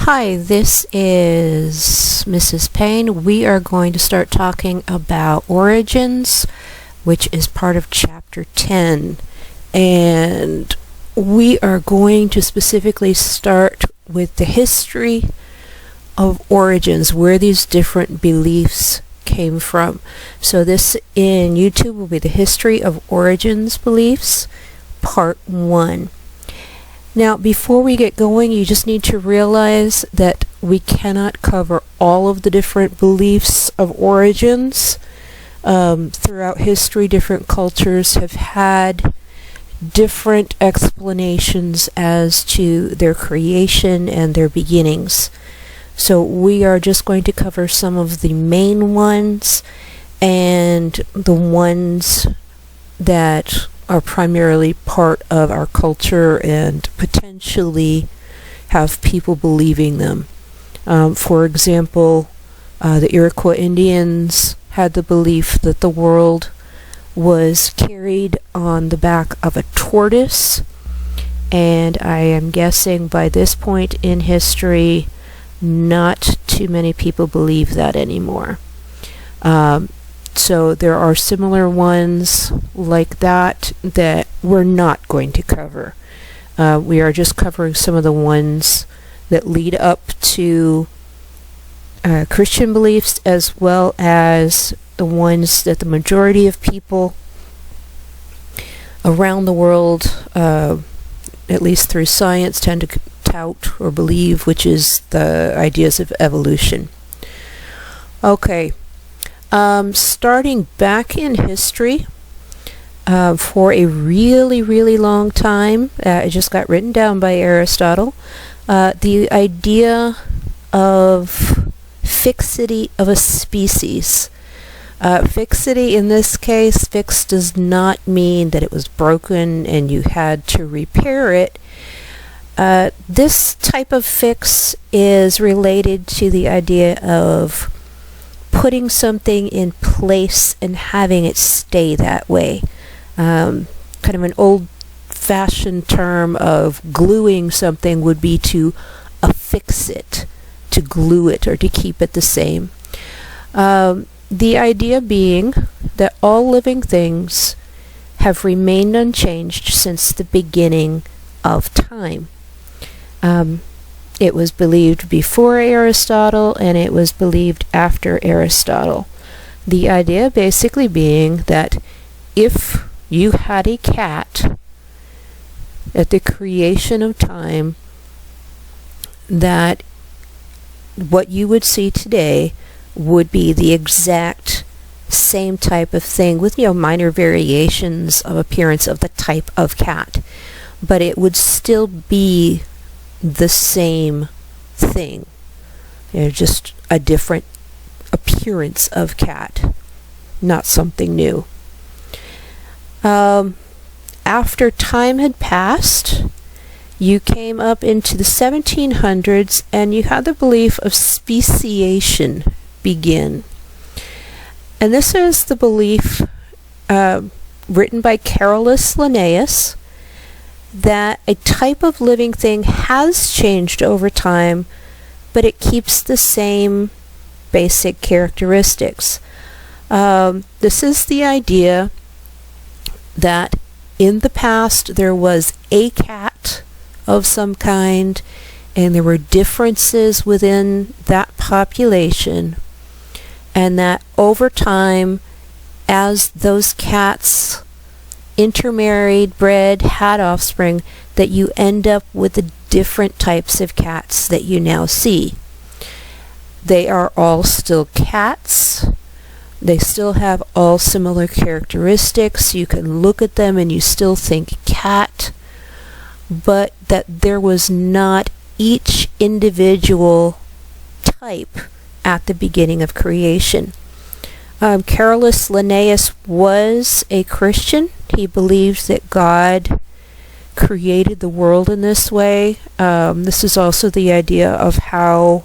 Hi, this is Mrs. Payne. We are going to start talking about origins, which is part of Chapter 10. And we are going to specifically start with the history of origins, where these different beliefs came from. So this in YouTube will be the history of origins beliefs, part 1. Now, before we get going, you just need to realize that we cannot cover all of the different beliefs of origins. Throughout history, different cultures have had different explanations as to their creation and their beginnings. So we are just going to cover some of the main ones and the ones that are primarily part of our culture and potentially have people believing them. For example, the Iroquois Indians had the belief that the world was carried on the back of a tortoise, and I am guessing by this point in history not too many people believe that anymore. So there are similar ones like that that we're not going to cover. We are just covering some of the ones that lead up to Christian beliefs, as well as the ones that the majority of people around the world, at least through science, tend to tout or believe, which is the ideas of evolution. Okay. Starting back in history, for a really long time, it just got written down by Aristotle, the idea of fixity of a species. Fixity in this case, fixed does not mean that it was broken and you had to repair it. This type of fix is related to the idea of putting something in place and having it stay that way. Kind of an old-fashioned term of gluing something would be to affix it, to glue it, or to keep it the same. The idea being that all living things have remained unchanged since the beginning of time. It was believed before Aristotle, and it was believed after Aristotle. The idea basically being that if you had a cat at the creation of time, that what you would see today would be the exact same type of thing with, minor variations of appearance of the type of cat. But it would still be the same thing, just a different appearance of cat, not something new. After time had passed, you came up into the 1700s and you had the belief of speciation begin. And this is the belief written by Carolus Linnaeus, that a type of living thing has changed over time, but it keeps the same basic characteristics. This is the idea that in the past there was a cat of some kind, and there were differences within that population, and that over time, as those cats intermarried, bred, had offspring, that you end up with the different types of cats that you now see. They are all still cats. They still have all similar characteristics. You can look at them and you still think cat, but that there was not each individual type at the beginning of creation. Carolus Linnaeus was a Christian. He believed that God created the world in this way. This is also the idea of how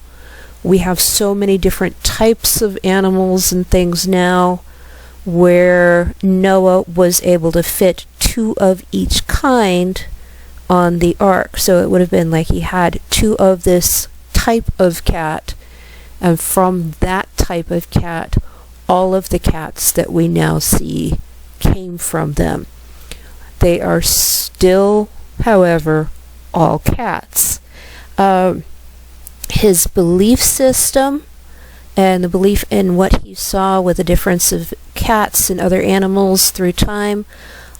we have so many different types of animals and things now, where Noah was able to fit 2 of each kind on the ark. So it would have been like he had 2 of this type of cat, and from that type of cat, all of the cats that we now see came from them. They are still, however, all cats. His belief system and the belief in what he saw with the difference of cats and other animals through time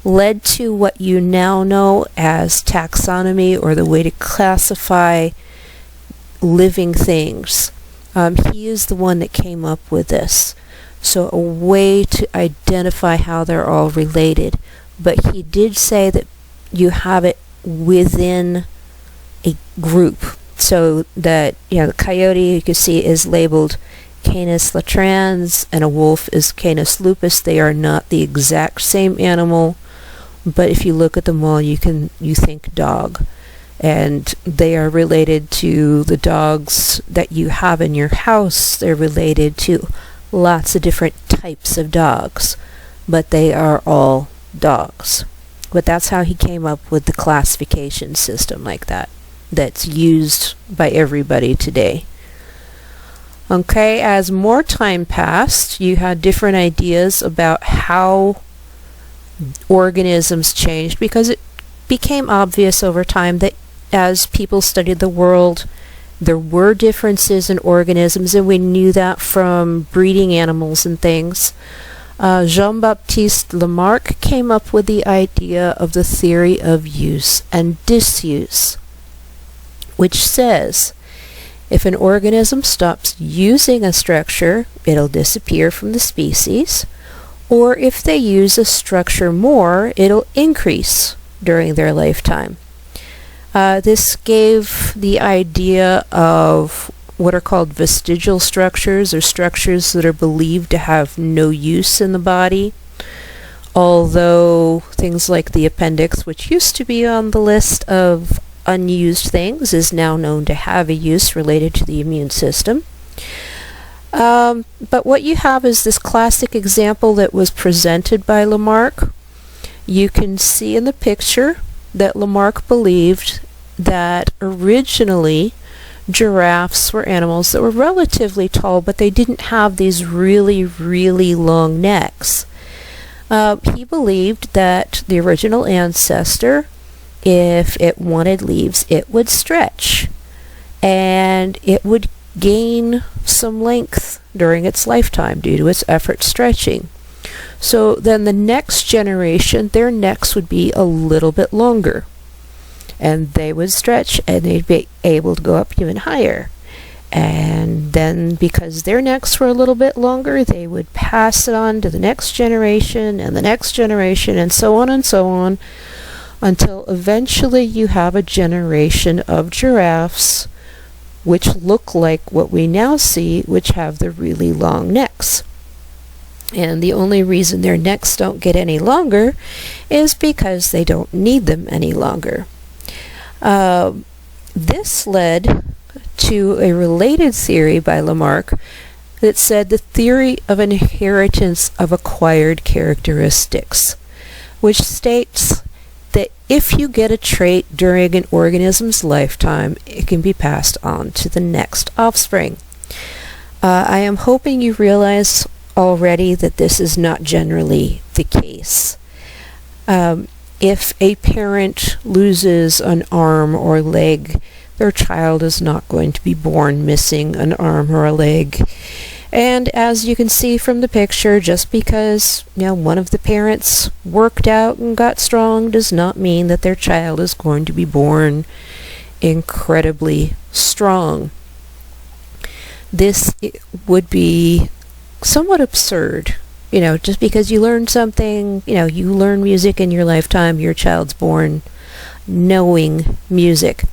led to what you now know as taxonomy, or the way to classify living things. He is the one that came up with this. So a way to identify how they're all related. But he did say that you have it within a group. So that, the coyote, you can see, is labeled Canis latrans, and a wolf is Canis lupus. They are not the exact same animal, but if you look at them all, you think dog. And they are related to the dogs that you have in your house. They're related to lots of different types of dogs, but they are all dogs. But that's how he came up with the classification system like that, that's used by everybody today. Okay, as more time passed, you had different ideas about how organisms changed, because it became obvious over time that as people studied the world, there were differences in organisms, and we knew that from breeding animals and things. Jean-Baptiste Lamarck came up with the idea of the theory of use and disuse, which says if an organism stops using a structure, it'll disappear from the species, or if they use a structure more, it'll increase during their lifetime. This gave the idea of what are called vestigial structures, or structures that are believed to have no use in the body, although things like the appendix, which used to be on the list of unused things, is now known to have a use related to the immune system. But what you have is this classic example that was presented by Lamarck. You can see in the picture that Lamarck believed that originally giraffes were animals that were relatively tall, but they didn't have these really, really long necks. He believed that the original ancestor, if it wanted leaves, it would stretch, and it would gain some length during its lifetime due to its effort stretching. So then the next generation, their necks would be a little bit longer, and they would stretch, and they'd be able to go up even higher. And then because their necks were a little bit longer, they would pass it on to the next generation and the next generation, and so on, until eventually you have a generation of giraffes which look like what we now see, which have the really long necks. And the only reason their necks don't get any longer is because they don't need them any longer. This led to a related theory by Lamarck that said the theory of inheritance of acquired characteristics, which states that if you get a trait during an organism's lifetime, it can be passed on to the next offspring. I am hoping you realize already that this is not generally the case. If a parent loses an arm or leg, their child is not going to be born missing an arm or a leg. And as you can see from the picture, just because one of the parents worked out and got strong does not mean that their child is going to be born incredibly strong. This would be somewhat absurd. Just because you learn something, you learn music in your lifetime, your child's born knowing music.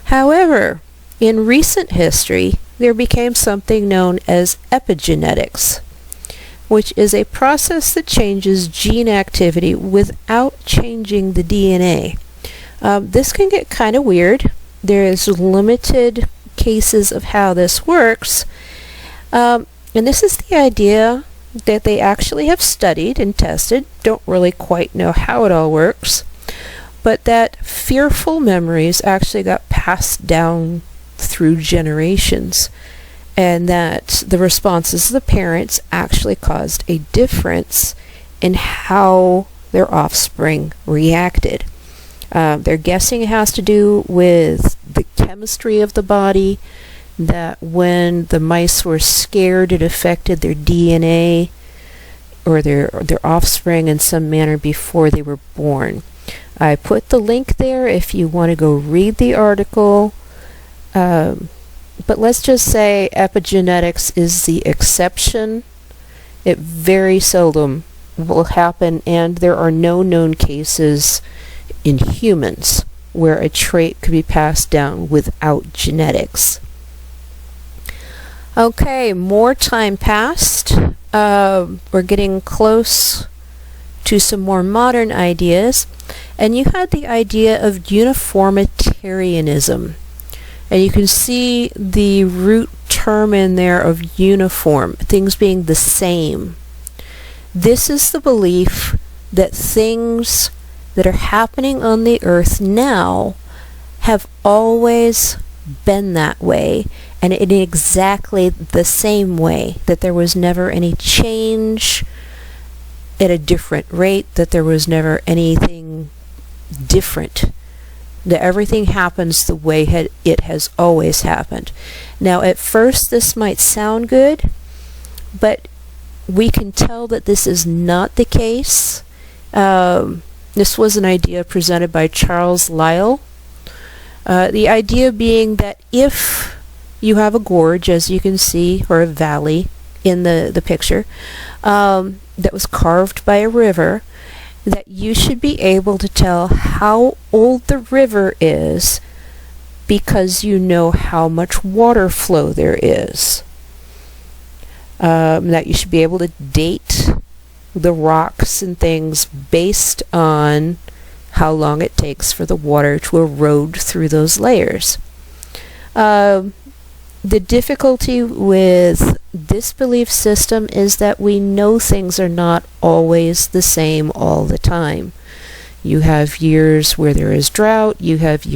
However, in recent history, there became something known as epigenetics, which is a process that changes gene activity without changing the DNA. This can get kind of weird. There is limited cases of how this works, and this is the idea that they actually have studied and tested, don't really quite know how it all works, but that fearful memories actually got passed down through generations, and that the responses of the parents actually caused a difference in how their offspring reacted. They're guessing it has to do with the chemistry of the body, that when the mice were scared, it affected their DNA or their offspring in some manner before they were born. I put the link there if you want to go read the article. But let's just say epigenetics is the exception. It very seldom will happen, and there are no known cases in humans where a trait could be passed down without genetics. Okay, more time passed. We're getting close to some more modern ideas, and you had the idea of uniformitarianism, and you can see the root term in there of uniform, things being the same. This is the belief that things that are happening on the earth now have always been that way, and in exactly the same way, that there was never any change at a different rate, that there was never anything different, that everything happens the way it has always happened. Now, at first this might sound good, but we can tell that this is not the case. This was an idea presented by Charles Lyell. The idea being that if you have a gorge, as you can see, or a valley in the picture, that was carved by a river, that you should be able to tell how old the river is because you know how much water flow there is. That you should be able to date the rocks and things based on how long it takes for the water to erode through those layers. The difficulty with this belief system is that we know things are not always the same all the time. You have years where there is drought, you have